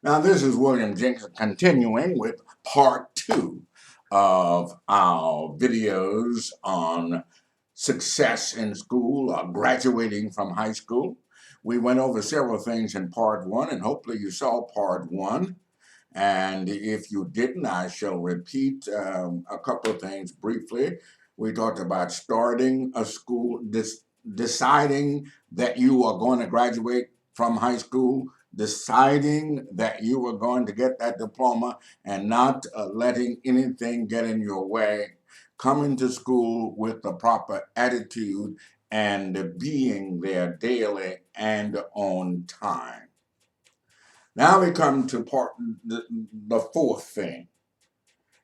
Now, this is William Jenkins continuing with part two of our videos on success in school or graduating from high school. We went over several things in part one, and hopefully you saw part one. And if you didn't, I shall repeat a couple of things briefly. We talked about starting a school, deciding that you are going to graduate from high school, deciding that you were going to get that diploma, and not letting anything get in your way, coming to school with the proper attitude and being there daily and on time. Now we come to the fourth thing,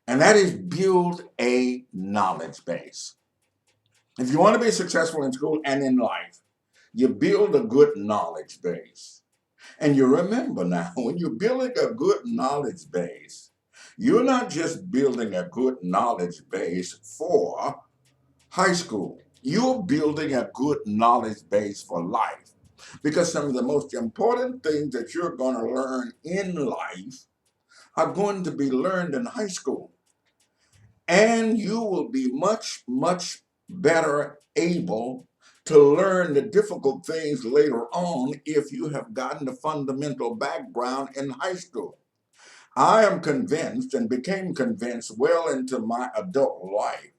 and that is build a knowledge base. If you want to be successful in school and in life, you build a good knowledge base. And you remember now, when you're building a good knowledge base, you're not just building a good knowledge base for high school. You're building a good knowledge base for life. Because some of the most important things that you're going to learn in life are going to be learned in high school. And you will be much, much better able to learn the difficult things later on if you have gotten the fundamental background in high school. I am convinced and became convinced well into my adult life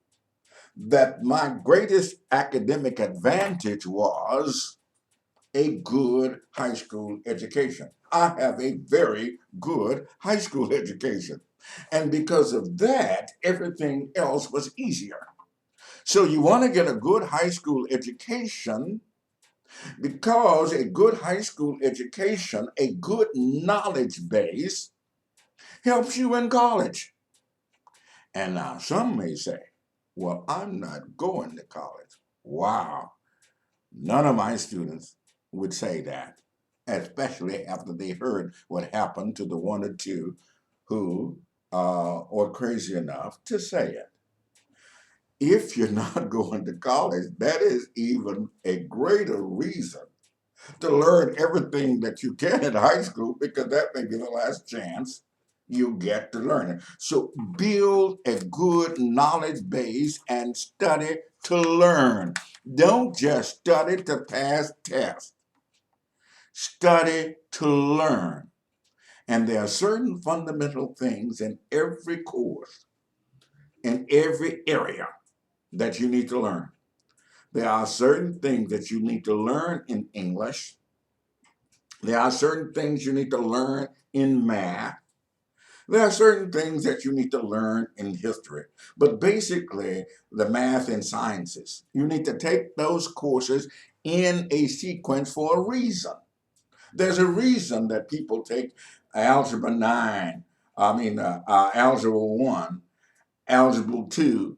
that my greatest academic advantage was a good high school education. I have a very good high school education. And because of that, everything else was easier. So you want to get a good high school education because a good high school education, a good knowledge base, helps you in college. And now some may say, well, I'm not going to college. Wow. None of my students would say that, especially after they heard what happened to the one or two who are crazy enough to say it. If you're not going to college, that is even a greater reason to learn everything that you can in high school because that may be the last chance you get to learn it. So build a good knowledge base and study to learn. Don't just study to pass tests. Study to learn. And there are certain fundamental things in every course, in every area that you need to learn. There are certain things that you need to learn in English. There are certain things you need to learn in math. There are certain things that you need to learn in history. But basically, the math and sciences, you need to take those courses in a sequence for a reason. There's a reason that people take Algebra 9, Algebra 1, Algebra 2,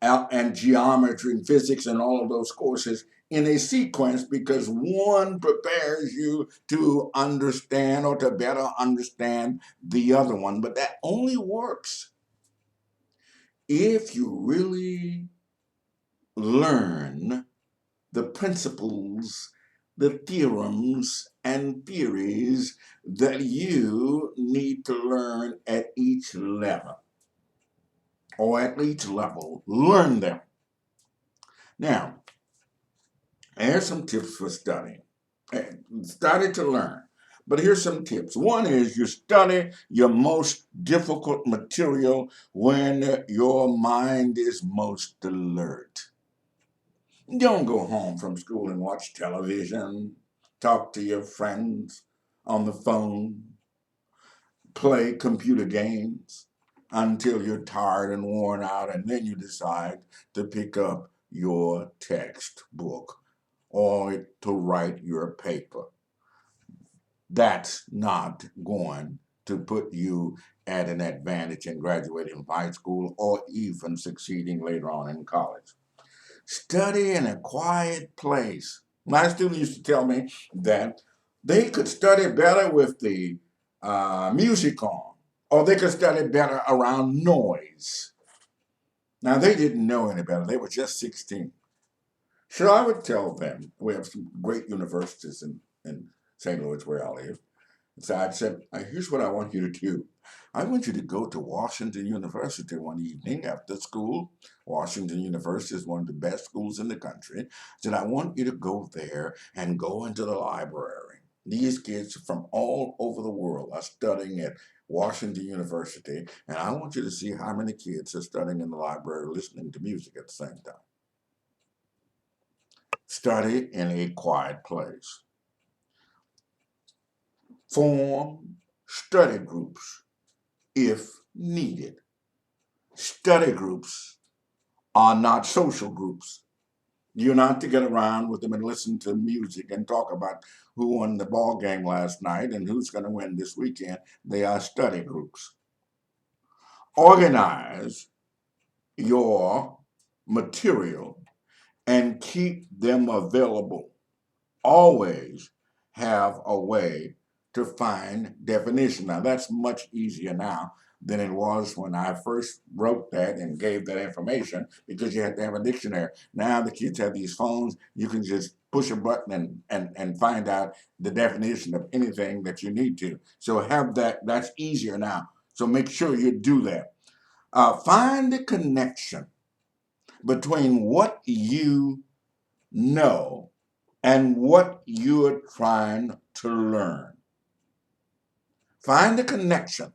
and geometry and physics and all of those courses in a sequence because one prepares you to understand or to better understand the other one. But that only works if you really learn the principles, the theorems, and theories that you need to learn at each level or at each level. Learn them. Now, here's some tips for studying. Study to learn. But here's some tips. One is you study your most difficult material when your mind is most alert. Don't go home from school and watch television, talk to your friends on the phone, play computer games until you're tired and worn out, and then you decide to pick up your textbook or to write your paper. That's not going to put you at an advantage in graduating from high school or even succeeding later on in college. Study in a quiet place. My students used to tell me that they could study better with the music on, or they could study better around noise. Now, they didn't know any better. They were just 16. So I would tell them, we have some great universities in St. Louis where I live, So I said, here's what I want you to do. I want you to go to Washington University one evening after school. Washington University is one of the best schools in the country. I said, I want you to go there and go into the library. These kids from all over the world are studying at Washington University, and I want you to see how many kids are studying in the library listening to music at the same time. Study in a quiet place. Form study groups if needed. Study groups are not social groups. You're not to get around with them and listen to music and talk about who won the ball game last night and who's going to win this weekend. They are study groups. Organize your material and keep them available. Always have a way to find definition. Now, that's much easier now than it was when I first wrote that and gave that information, because you had to have a dictionary. Now the kids have these phones. You can just push a button and find out the definition of anything that you need to. So have that. That's easier now. So make sure you do that. Find the connection between what you know and what you're trying to learn. Find the connection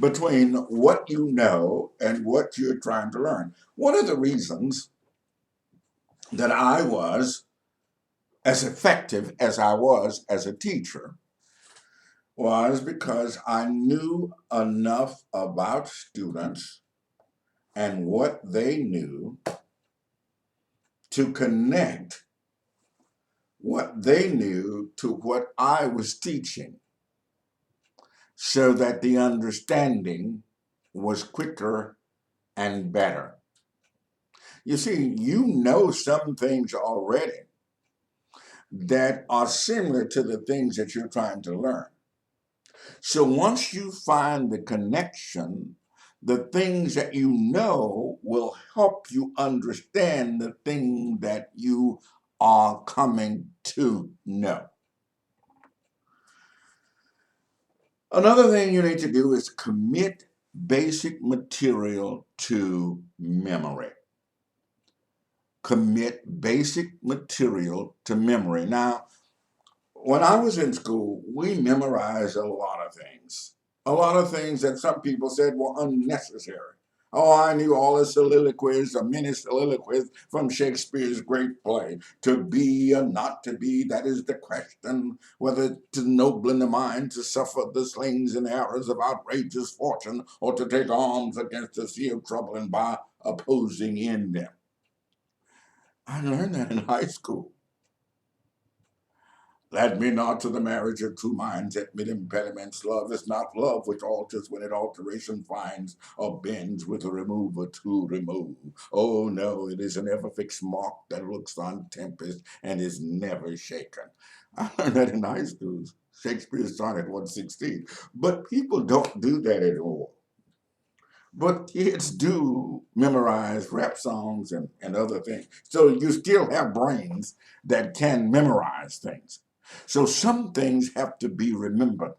between what you know and what you're trying to learn. One of the reasons that I was as effective as I was as a teacher was because I knew enough about students and what they knew to connect what they knew to what I was teaching, so that the understanding was quicker and better. You see, you know some things already that are similar to the things that you're trying to learn. So once you find the connection, the things that you know will help you understand the thing that you are coming to know. Another thing you need to do is commit basic material to memory. Commit basic material to memory. Now, when I was in school, we memorized a lot of things. A lot of things that some people said were unnecessary. Oh, I knew all the soliloquies, the many soliloquies from Shakespeare's great play. To be or not to be, that is the question. Whether to noble in the mind, to suffer the slings and arrows of outrageous fortune, or to take arms against the sea of trouble and by opposing in them. I learned that in high school. Led me not to the marriage of two minds, at mid impediments. Love is not love which alters when it alteration finds, or bends with a remover to remove. Oh no, it is an ever fixed mark that looks on tempest and is never shaken. I learned that in high school, Shakespeare's sonnet 116. But people don't do that anymore. But kids do memorize rap songs and other things. So you still have brains that can memorize things. So some things have to be remembered.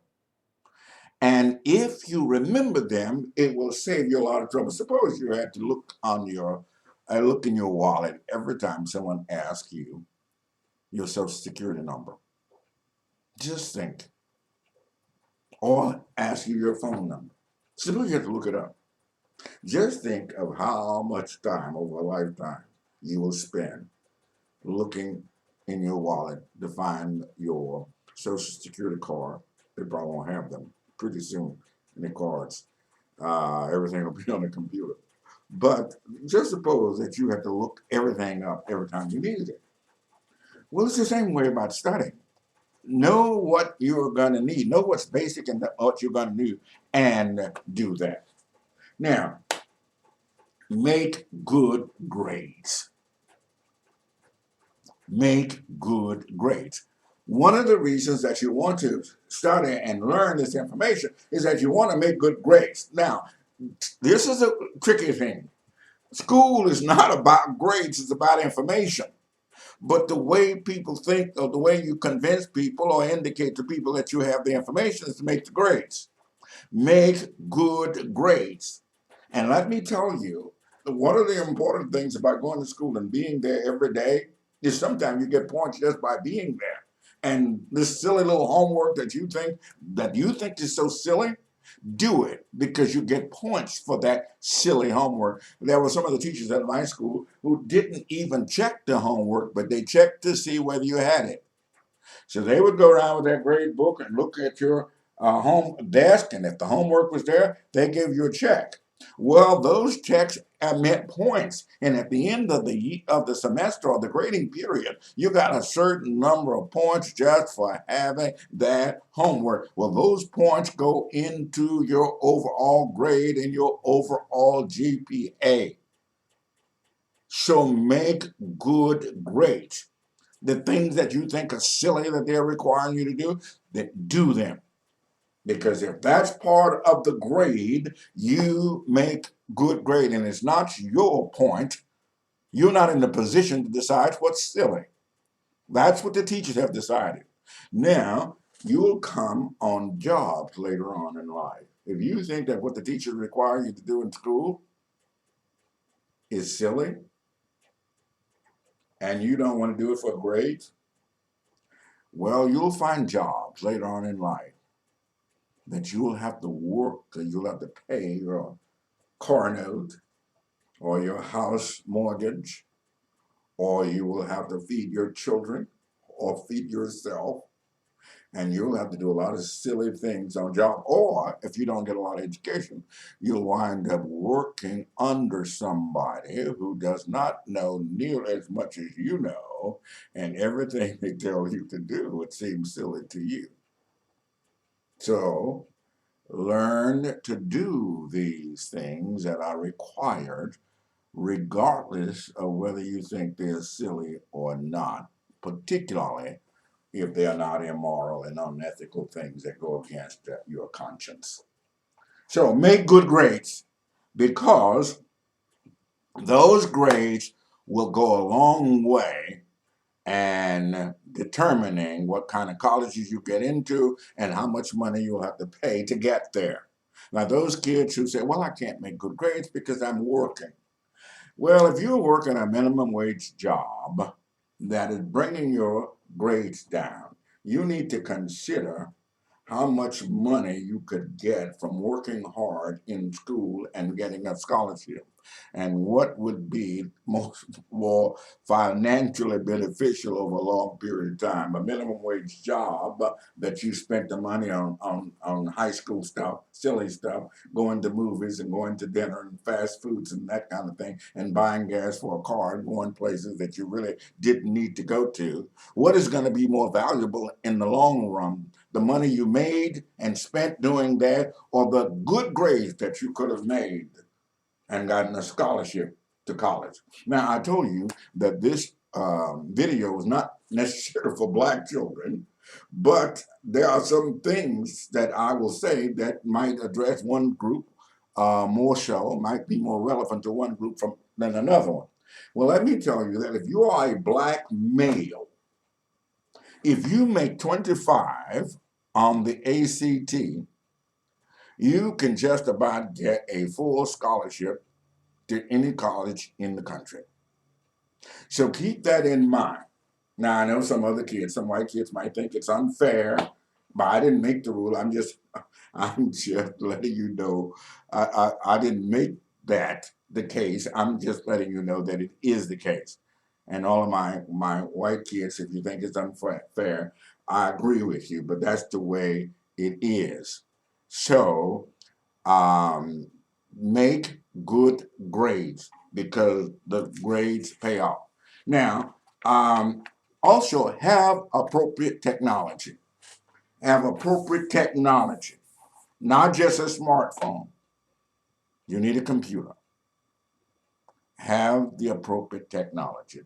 And if you remember them, it will save you a lot of trouble. Suppose you had to look in your wallet every time someone asks you your social security number. Just think. Or ask you your phone number. Suppose you have to look it up. Just think of how much time over a lifetime you will spend looking in your wallet to find your social security card. They probably won't have them pretty soon in the cards. Everything will be on the computer. But just suppose that you have to look everything up every time you need it. Well, it's the same way about studying. Know what you're going to need. Know what's basic and what you're going to do, and do that. Now, make good grades. Make good grades. One of the reasons that you want to study and learn this information is that you want to make good grades. Now, this is a tricky thing. School is not about grades, it's about information. But the way people think, or the way you convince people or indicate to people that you have the information, is to make the grades. Make good grades. And let me tell you, one of the important things about going to school and being there every day is sometimes you get points just by being there. And this silly little homework that you think is so silly, do it because you get points for that silly homework. There were some of the teachers at my school who didn't even check the homework, but they checked to see whether you had it. So they would go around with their grade book and look at your home desk, and if the homework was there, they gave you a check. Well, those checks meant points, and at the end of the semester or the grading period, you got a certain number of points just for having that homework. Well, those points go into your overall grade and your overall GPA. So make good grades. The things that you think are silly that they're requiring you to do, then do them. Because if that's part of the grade, you make good grade. And it's not your point. You're not in the position to decide what's silly. That's what the teachers have decided. Now, you'll come on jobs later on in life. If you think that what the teachers require you to do in school is silly and you don't want to do it for grades, well, you'll find jobs later on in life that you'll have to work, you'll have to pay your car note or your house mortgage, or you will have to feed your children or feed yourself. And you'll have to do a lot of silly things on job. Or if you don't get a lot of education, you'll wind up working under somebody who does not know nearly as much as you know, and everything they tell you to do would seem silly to you. So learn to do these things that are required, regardless of whether you think they're silly or not, particularly if they are not immoral and unethical things that go against your conscience. So make good grades because those grades will go a long way and determining what kind of colleges you get into and how much money you'll have to pay to get there. Now, those kids who say, well, I can't make good grades because I'm working. Well, if you're working a minimum wage job that is bringing your grades down, you need to consider how much money you could get from working hard in school and getting a scholarship, and what would be more financially beneficial over a long period of time. A minimum wage job that you spent the money on high school stuff, silly stuff, going to movies and going to dinner and fast foods and that kind of thing, and buying gas for a car and going places that you really didn't need to go to. What is going to be more valuable in the long run? The money you made and spent doing that, or the good grades that you could have made and gotten a scholarship to college? Now, I told you that this video was not necessarily for black children, but there are some things that I will say that might address one group more so, might be more relevant to one group than another one. Well, let me tell you that if you are a black male, if you make 25 on the ACT, you can just about get a full scholarship to any college in the country. So keep that in mind. Now, I know some other kids, some white kids might think it's unfair, but I didn't make the rule. I'm just letting you know. I didn't make that the case. I'm just letting you know that it is the case. And all of my white kids, if you think it's unfair, I agree with you, but that's the way it is. So make good grades because the grades pay off. Now, also have appropriate technology. Have appropriate technology, not just a smartphone. You need a computer. Have the appropriate technology.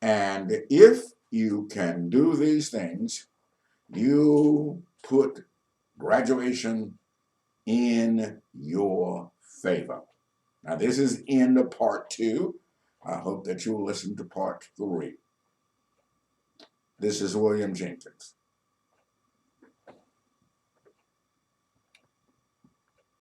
And if you can do these things, you put graduation in your favor. Now, this is in the part 2. I hope that you'll listen to part 3. This is William Jenkins.